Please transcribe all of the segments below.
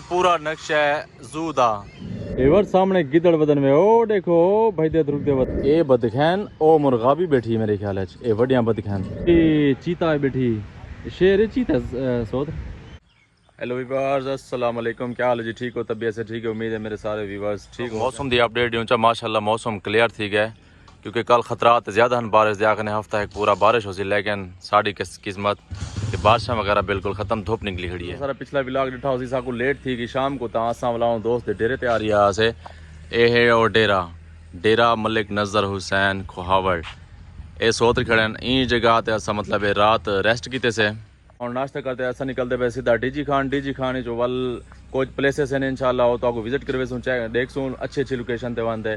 पूरा नक्शा है जू दा एवर सामने गिदड़ बदन में ओ देखो भाई दे रुक दे ए बदखैन ओ मुर्गा भी बैठी मेरे ख्याल है ए बढ़िया बदखैन ए चीता है बैठी शेर चीता सोत। हेलो व्यूअर्स अस्सलाम वालेकुम, क्या हाल है जी? ठीक हो? तबीयत से ठीक है? उम्मीद है मेरे सारे व्यूअर्स ठीक हो। मौसम दी अपडेट यूं माशाल्लाह मौसम क्लियर थी गए क्योंकि कल खतरात ज़्यादा हैं बारिश दिया करने हफ्ता एक पूरा बारिश हो सी, लेकिन साड़ी किस्मत कि बारिश वगैरह बिल्कुल ख़त्म धूप निकली खड़ी है। सारा पिछला ब्लॉग डिठा उसी साकू लेट थी कि शाम को तो असा वाला दोस्त डेरे तैयारी आ से ए है और डेरा मलिक नज़र हुसैन खोहावड़ ए सोत खड़े ई जगह ते असा मतलब रात रेस्ट किते से और नाश्ता करते ऐसा निकलते पे सीधा डीजी खान जो वल कुछ प्लेसेस हैं इंशाल्लाह हो तो आपको विजिट करवे सुन चाहे देख सुन अच्छी लोकेशन ते वंदे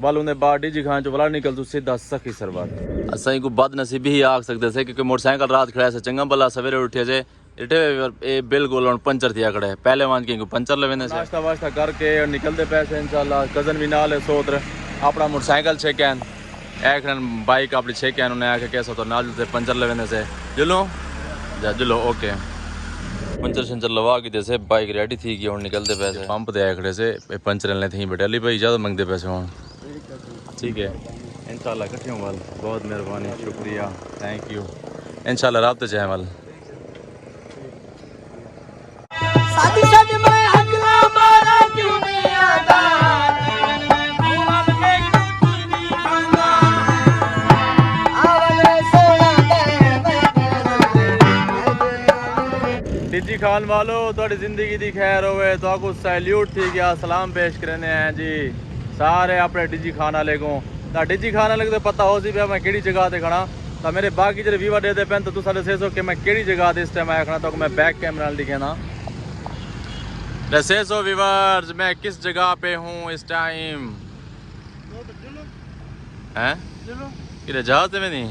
वाल उन्हें बाद डीजी खान जो वाला निकल तू सीधा सखी सरवार असाई को बदनसीबी ही आख सकते से क्योंकि मोटरसाइकिल रात खड़ा से चंगा भला सवेरे उठे जे इटे ए बिल्कुल पंचर थिया खड़े पहले मान के पंचर लेवेंदे से नाश्ता वास्ता करके और निकलते पैसे इंशाल्लाह कजन भी नाल है सोत्र अपना मोटरसाइकिल छेकन एक बाइक अपनी छेकन उन्हें आके कैसा तो नाल से पंचर लेवेंदे से चलो ओके पंचर शंचर लवा के जैसे बाइक रेडी थी कि और निकलते पैसे पंप दे खड़े से पंचर लेने थे बेटे अली भाई ज़्यादा मंगते पैसे हों ठीक है इंशाल्लाह इकट्ठे हूँ वाल बहुत मेहरबानी शुक्रिया थैंक यू इंशाल्लाह राब्ते चाहे वाल डीजी खान वालो थोड़ी जिंदगी दी खैर होवे तो आपको सैल्यूट थी गया सलाम पेश करने हैं जी सारे अपने डीजी खान वाले को ना डीजी खान वाले को पता हो सी पे मैं केड़ी जगह ते खड़ा तो मेरे बाकी जो व्यूवर देते पैन तो तू साढ़े 600 कि मैं केड़ी जगह ते इस टाइम आया खड़ा तो मैं बैक कैमरा दिखे ना 600 व्यूवर्स मैं किस जगह पे हूँ इस टाइम हैं किधर जहाज में नहीं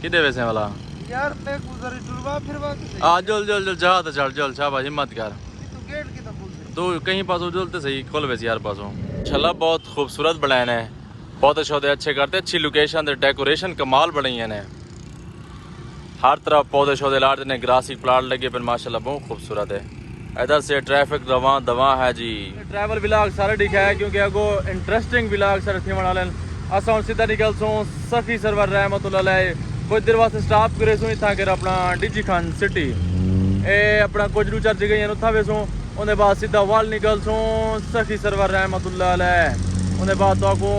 किधर वैसे वाला यार पे गुजरी टुरवा फिरवा के आ जल जहाज चल शाबाश हिम्मत कर तू गेट की तरफ तो कहीं पासों जलते सही खोल वैसे यार पासों इंशाल्लाह बहुत खूबसूरत बनाए हैं पौधे शौधे अच्छे करते अच्छी लोकेशन डेकोरेशन कमाल बनाई है हर तरफ पौधे शौधे लाते ने ग्रासी प्लाट लगे पर माशाल्लाह बहुत खूबसूरत है इधर से ट्रैफिक दवा है जी ट्रैवल ब्लॉग सारे दिखाया क्योंकि अगो इंटरेस्टिंग ब्लॉग सारे थी वाले असा सीधा निकल सो सखी सरवर रहमतुल्लाह कुछ देर वास्ते स्टॉप करे सो इतना कर अपना डीजी खान सिटी ए अपना कुछ दो चार जगह उथा वेसो उन्हें बाद सीधा वाल निकल सो सखी सरवर रहमतुल्लाह अलैह उन्हें बाद तो आपको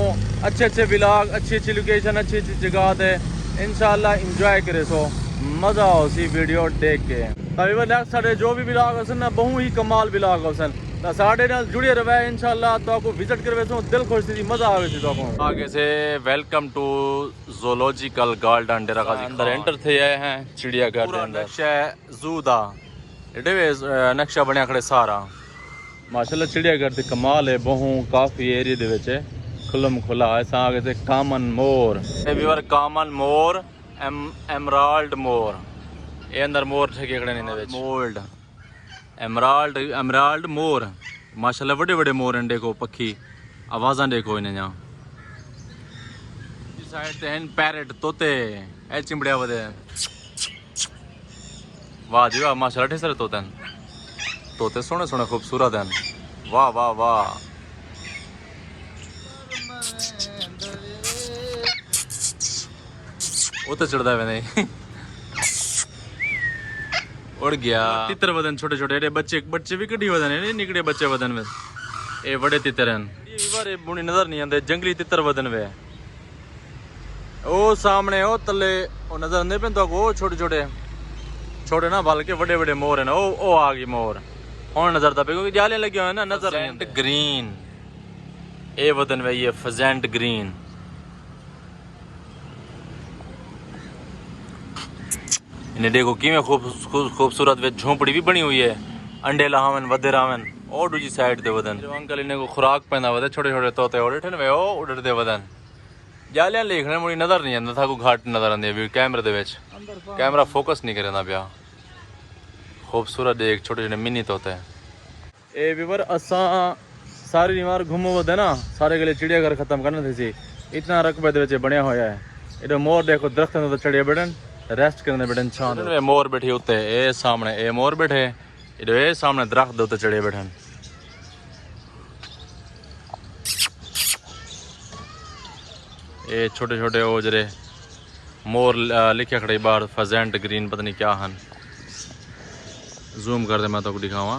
अच्छे ब्लॉग अच्छी लोकेशन अच्छी जगह थे इंशाल्लाह इंजॉय करे सो मज़ा हो सी वीडियो देख के तभी नेक्स्ट साढ़े जो भी ब्लॉग हो ना बहुत ही कमाल ब्लॉग हो साढ़े नाल जुड़े रहे इंशाल्लाह तो आपको विजिट करवे सो दिल खुश थी मज़ा आवे सी तो आपको आगे से वेलकम टू ज़ूलॉजिकल गार्डन डेरा गाजी अंदर एंटर थे आए हैं चिड़ियाघर के अंदर नक्शा जू दा एडे नक्शा बनया खड़े सारा माशाल्लाह चिड़ियाघर ते कमाल है बहु काफ़ी एरिया दे विच खुलम खुला ऐसा आगे से कामन मोर ए व्यूअर कामन मोर एमराल्ड मोर ए अंदर मोर ठेके खड़े ने विच मोल्ड एमराल्ड मोर माशाल्लाह बड़े मोर हैं देखो पक्षी आवाज़ा देखो इन्हें यहाँ इस साइड ते हैं पैरेट तोते ए चिमड़िया वदे वाह जी वाह माशाल्लाह ढेर सारे तोते सोने खूबसूरत हैं वाह वाह वाह वो तो चढ़ता है नहीं उड़ गया तितर वदन छोटे छोटे बच्चे भी कड़ी वदन है निकड़े बच्चे वदन में ए बड़े तितर हैं ये बुनी नजर नहीं आते जंगली तितर वदन वे ओ सामने ओ तले ओ नजर नहीं पे तो वो छोटे ना बल्कि बड़े मोर है ना ओ आ गई मोर और नजर था पे क्योंकि जाले लगे हुए हैं ना नजर नहीं आते ग्रीन ए वदन वे ये फजेंट ग्रीन इन्हें देखो कि खूबसूरत वे झोंपड़ी भी बनी हुई है अंडे लावन वधे रावन और दूसरी साइड दे वदन अंकल इन्हें को खुराक पहना वदे छोटे तोते उड़े वे ओ उड़ते वदन जालियां लिखने मुड़ी नजर नहीं आता था को घाट नजर आती कैमरे दे विच कैमरा फोकस नहीं करे ना पिया खूबसूरत देख छोटे मिनी तोते ए व्यूअर असा सारी निवार घूमो वदे ना सारे गले चिड़ियाघर खत्म करना थे इतना रकबे दे विच बनया होया है इधर मोर देखो दरख्त तो चढ़े बैठन रेस्ट करने बैठन छां मोर बैठी उत्ते ए सामने ए मोर बैठे इधर ए सामने दरख्त दे उत्ते चढ़े बैठन ये छोटे छोटे वो जरे मोर लिखे खड़े बाहर फजेंट ग्रीन पता नहीं क्या हन। जूम कर दे मैं तो दिखावा।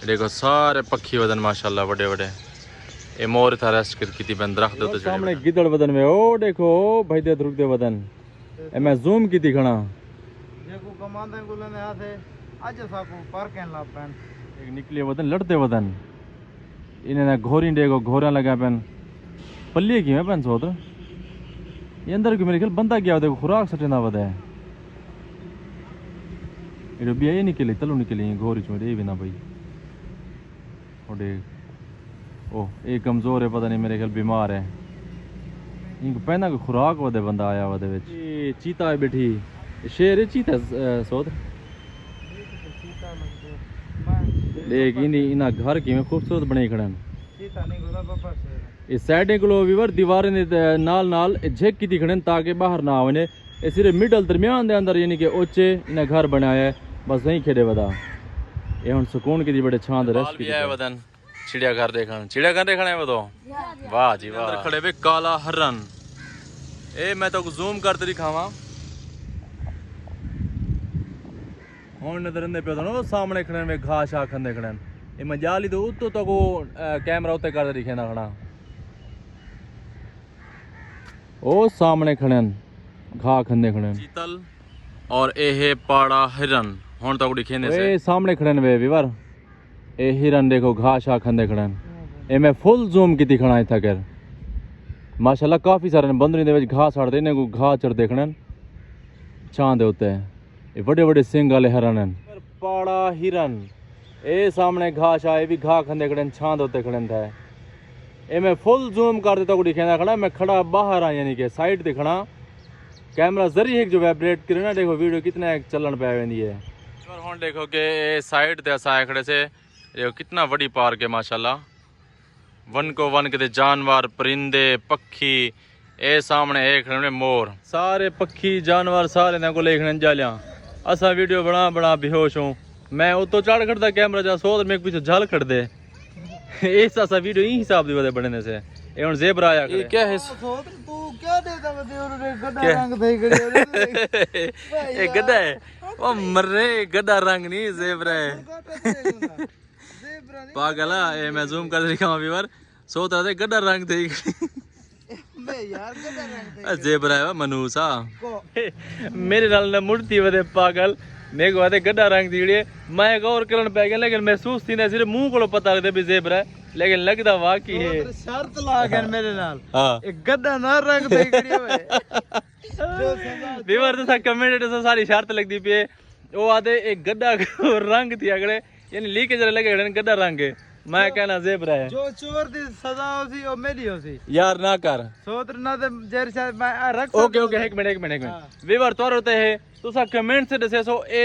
देखो सारे पक्षी वदन माशाल्लाह बड़े बड़े। ये मोर था रेस्ट की थी बन दरख्त तो सामने गिदड़ वदन में ओ देखो भाई दे रुक दे वदन। ए मैं जूम की थी खड़ा। देखो कमांडर को लेने आते आज साको पार कहन ला पेन एक निकले वदन लड़ते वदन। इन्हें ना घोरी देखो घोरा लगा पेन पल्ली की मैं पेन सोत ये अंदर के मेरे ख्याल बंदा गया देखो खुराक सटेना वद है। ये भी ये निकले तलू निकले घोरी चुम ये भी ना भाई और ओ एक कमजोर है पता नहीं मेरे ख्याल बीमार है। इनको पहना को खुराक वदे बंदा आया वदे विच। ये चीता है बैठी शेर है चीता सोत देख इना घर की में खूबसूरत बने खड़न। चीता नहीं गोदा पापा से इस साइड को वीवर दीवारें नाल नाल झेक की खड़न ताकि बाहर ना आवे। ये सिर्फ मिडल दरमियान दे अंदर यानी कि ओचे इना घर बनाया है बस वहीं खेड़े वदा। ये हुन सुकून की बड़े छांद रेस्ट की है वदन। चिड़ियाघर देखना है वो तो वाह जी वाह। अंदर खड़े वे काला हरन। ए मैं तो जूम करते दिखावा हुन नजर अंदे पे तो सामने खड़े वे घास आ खंदे खड़न। ए मजाली तो उतो तो को कैमरा उते करते दिखे ना खड़ा। ओ सामने खड़न घा खंदे खड़न चीतल और ए है पाड़ा हिरन हुन तो दिखे ने से। ए सामने खड़न वे विवर ए हिरन देखो घास आ खंदे खड़न। ए मैं फुल जूम की दिखना था कर माशाल्लाह काफी सारे बंदरी दे विच घास छड़ देने को घास चढ़ देखणन छां दे होते हैं। ये बड़े बड़े सिंग वाले हिरन हैं पाड़ा हिरन। ए सामने घास आए भी घा खंदे खड़न छां दे होते खड़न था। ए मैं फुल जूम कर देता को दिखेना खड़ा मैं खड़ा बाहर आ यानी कि साइड दिखना कैमरा जरिए जो वाइब्रेट करे ना देखो वीडियो कितना चलन पे वेंदी है। और हुन देखो कि साइड ते असा खड़े से देखो कितना बड़ी पार्क है माशाल्लाह। वन को वन के जानवर परिंदे पक्षी ए सामने एक खड़े मोर सारे पक्षी जानवर सारे ने को लेखने जालियां। असा वीडियो बना बना बेहोश हूँ मैं उतो चढ़ खड़ता कैमरा जा सो मेरे पीछे झल खड़ दे। ऐसा सा वीडियो ही हिसाब दी बनने से ए हुन ज़ेबरा आया ये क्या है सोत तू क्या देता बते और गड्ढा रंग થઈ ગયો ये गड्ढा है ओ मर्रे गड्ढा रंग नहीं ज़ेबरा है पागल है। मैं जूम कर दिखाऊं व्यूअर सोच रहा था गड्ढा रंग थे मैं यार गड्ढा रंग थे ज़ेबरा है मनूसा मेरे नाल ने मुड़ती वदे पागल मेरे को आते गड्ढा रंग थी मैं गौर करन पे गया लेकिन महसूस थी ना सिर्फ मुंह को पता लगता भी ज़ेबरा है लेकिन लगदा वाकई है शर्त ला गए मेरे नाल हां एक गड्ढा ना रंग थे गड़ी होए व्यूअर तो कमेंट तो सारी शर्त लगदी पे वो आते एक गड्ढा रंग थी अगले यानी लीकेज लगे गड्ढा रंग है। मैं कहना ज़ेबरा है जो चोर दी सजा होसी ओ मेरी होसी यार ना कर सोत्र ना ते जेर शायद मैं रख ओके ओके एक मिनट व्यूअर तोर होते है तुसा कमेंट से दसे सो ए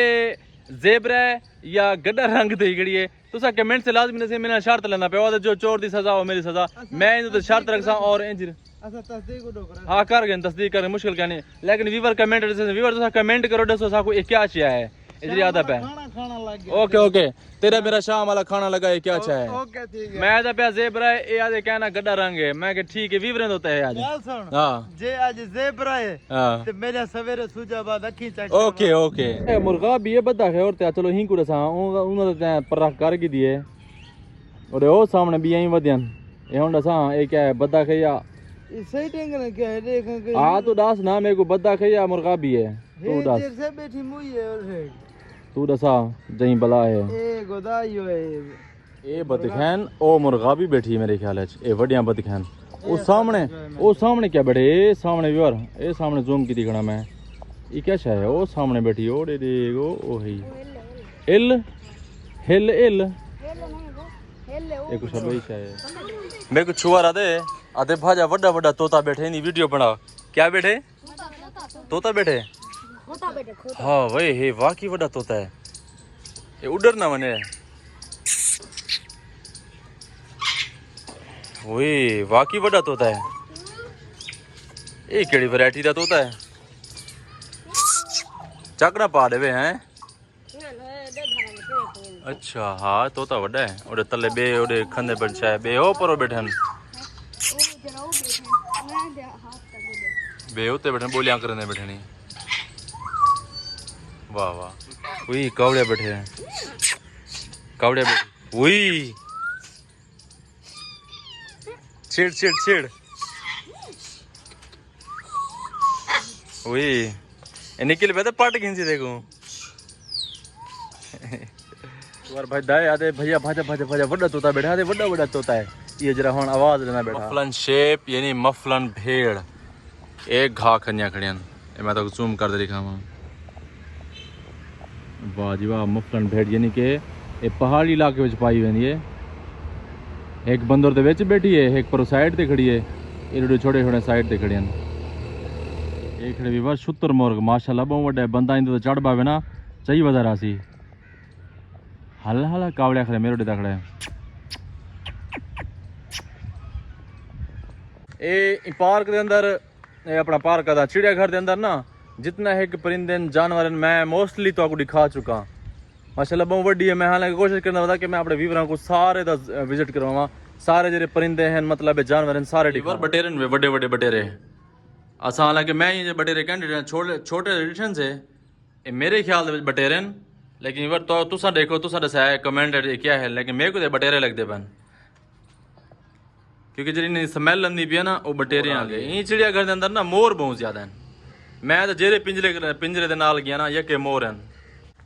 ज़ेबरा है या गड्ढा रंग थी गड़ी है तुसा कमेंट से लाजमी से मैंने शर्त लेना पे जो चोर दी सजा हो मेरी सजा मैं इन तो शर्त रखसा और इंज अच्छा तस्दीक को कर हां कर गए तस्दीक कर मुश्किल क्या नहीं लेकिन व्यूअर कमेंट से व्यूअर तुसा कमेंट करो दसो सा को क्या चाहिए है इधर आदत है खाना लग गया ओके ओके तेरा मेरा शाम वाला खाना लगा है क्या चाहिए ओके ठीक है मैं आदा पे ज़ेबरा है ए आदे कहना गड्ढा रंग है मैं के ठीक है व्यूअर होता है आज यार सुन हां जे आज ज़ेबरा है हां ते मेरे सवेरे सुजा बाद अखी चट ओके ओके ए मुर्गा भी है बद्दा है और ते चलो ही को सा उन ते पर कर की दिए और ओ सामने भी यही वदन ए हुन सा ए क्या है बद्दा खैया सही टेंग ने क्या है देख के हां तो दास ना मेरे को बद्दा खैया मुर्गा भी है तू दास देर से बैठी मुई है और है तू दसा जही बला है ए गोदाई है ए बदखैन ओ मुर्गा भी बैठी मेरे ख्याल है ए बढ़िया बदखैन ओ सामने क्या बैठे ए सामने व्यूअर ए सामने जूम की दिखना मैं ये क्या है ओ सामने बैठी ओ दे देखो ओ है हिल हिल हिल ये कुछ है मेरे को छुआ रहा दे आधे भाजा वड्डा वड्डा तोता बैठे नहीं वीडियो बना क्या बैठे तोता बैठे हाँ वही है वाकई वड्डा तोता है ये उड़र ना मने वही वाकई वड्डा तोता है ये केड़ी वैरायटी दा तोता है चकना पा देवे हैं अच्छा हाँ तोता वड्डा है ओडे तले बे ओडे खंदे पर छाए बे ओ परो बैठन बे उत्ते बैठे बोलियां करने बैठे नहीं। वाह वाह, वही कावड़िया बैठे हैं, कावड़िया बैठे, वही छेड़ छेड़ छेड़, वही निकल पे तो पाट खींची देखो। यार भाई दाए आदे भैया भाजा भाजा भाजा बड़ा तोता बैठा दे, बड़ा बड़ा तोता है ये, जरा हुन आवाज लेना बैठा। मफलन शेप यानी मफलन भेड़, एक घा खन्या खड़ियन, मैं तो जूम कर दे दिखावा। वाह जी वाह, मफलन भेड़ यानी कि ये पहाड़ी इलाके में पाई हुई है। एक बंदर दे विच बैठी है, एक पर साइड ते खड़ी है, ये छोटे छोटे साइड ते खड़ियन। एक खड़े भी बस शुतर मोर माशाल्लाह बहुत बड़ा बंदा इंदे तो चढ़ पावे ना चाहिए वजह रासी। हल्ला हल्ला कावड़िया खड़े मेरे तकड़े। ए पार्क के अंदर, अपना पार्क का चिड़ियाघर के अंदर ना जितना है कि परिंदे जानवर मैं मोस्टली तो आपको दिखा चुका माशाल्लाह बहुत बड़ी है। मैं हालांकि कोशिश करना था कि मैं अपने व्यूवरां को सारे दा विजिट करवावा, सारे जेरे परिंदे हैं मतलब जानवर सारे दिखा। बटेरन वे बड़े बड़े बटेरे असा, हालांकि मैं ये बटेरे कैंडिडेट छोटे एडिशन से मेरे ख्याल से बटेरन, लेकिन इवर तो तुसा देखो तुसा दसाया कमेंट क्या है, लेकिन मेरे को तो बटेरे लगते पन, क्योंकि जी स्मैल आती पी है ना वो बटेरे आ गए। ये चिड़ियाघर के अंदर ना मोर बहुत ज्यादा हैं। मैं तो जेरे पिंजरे के नाल गया ना यके मोर हैं।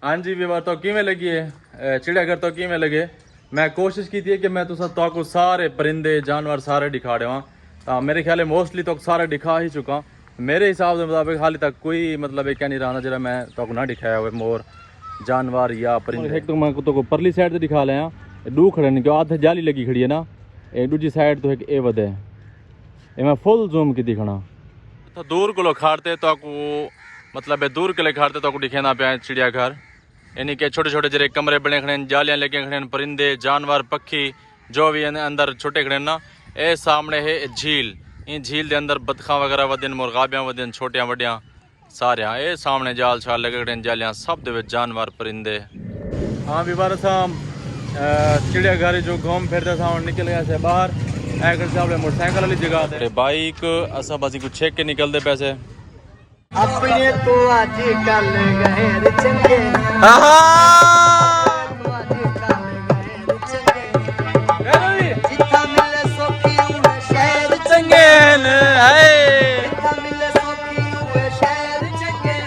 हाँ जी व्यवहार तो किमें लगी है चिड़ियाघर तो किमें लगे। मैं कोशिश की थी कि मैं तुसा तो सारे परिंदे जानवर सारे दिखा देवा, मेरे ख्याल मोस्टली तो सारे दिखा ही चुका। मेरे हिसाब के मुताबिक हाल तक कोई मतलब क्या नहीं रहा जरा मैं तो ना दिखाया हुआ मोर जानवर या परिंदे। एक तो मैं तो परली साइड से दिखा लिया, दू खड़े नहीं क्यों आधे जाली लगी खड़ी है ना, एक दूसरी साइड तो एक ए वध है, ये मैं फुल जूम की दिखाना। तो दूर को लोग खाड़ते तो मतलब दूर के लिए खाड़ते तो दिखेना पे चिड़ियाघर, यानी कि छोटे छोटे जरे कमरे बने खड़े, जालियां लगे खड़े, परिंदे जानवर पक्षी जो भी अंदर छोटे खड़े ना। ये सामने है झील, इन झील के अंदर बतखा वगैरह वदन, मुर्गाबियाँ वदन, छोटियां वड्डियां सारे। ये सामने जाल छाल लगे खड़े, जालियां सब दे जानवर परिंदे। हाँ भी बार चिड़ियाघर जो घूम फिरते था निकल गया से बाहर, अपने मोटरसाइकिल वाली जगह थे बाइक असा बस कुछ छेक के निकलते पैसे अपने तो आज कल गए चंगे, जिथा मिले सोखी उहे शहर चंगे, जिथा मिले सोखी उहे शहर चंगे।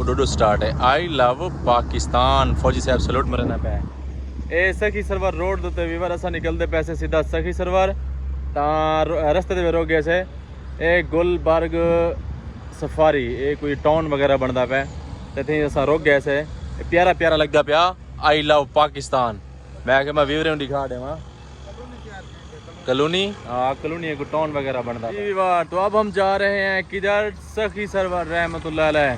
उडो स्टार्ट है आई लव पाकिस्तान, फौजी साहब सलूट मरना पे। ए सखी सरवर रोड तो वीवर असा निकलते पैसे सीधा सखी सरवर रस्ते दे रोक गए से ए गुलबर्ग सफारी, ए कोई टाउन वगैरह बनता पे ते असा रोक गए से। प्यारा प्यारा लगता पिया आई लव पाकिस्तान। मैं व्यूवर दिखा देवा कॉलोनी, हाँ कॉलोनी को टाउन वगैरह बनता है। तो अब हम जा रहे हैं किधर, सखी सरवर रहमतुल्लाह अलैह।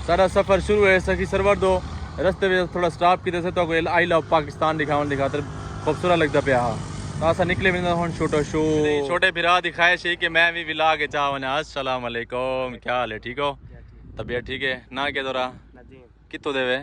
सारा सफ़र शुरू है सखी सरवर दो, रस्ते में थोड़ा स्टॉप की तो आई लव पाकिस्तान दिखाते खूबसूरत लगता पे। हाँ तो ऐसा निकले हम छोटो शो छोटे फिरा दिखाए शी कि मैं भी विला के चाहने। अस्सलाम वालेकुम, क्या हाल है, ठीक हो, तबीयत ठीक है ना? क्या दौरा कितो देवे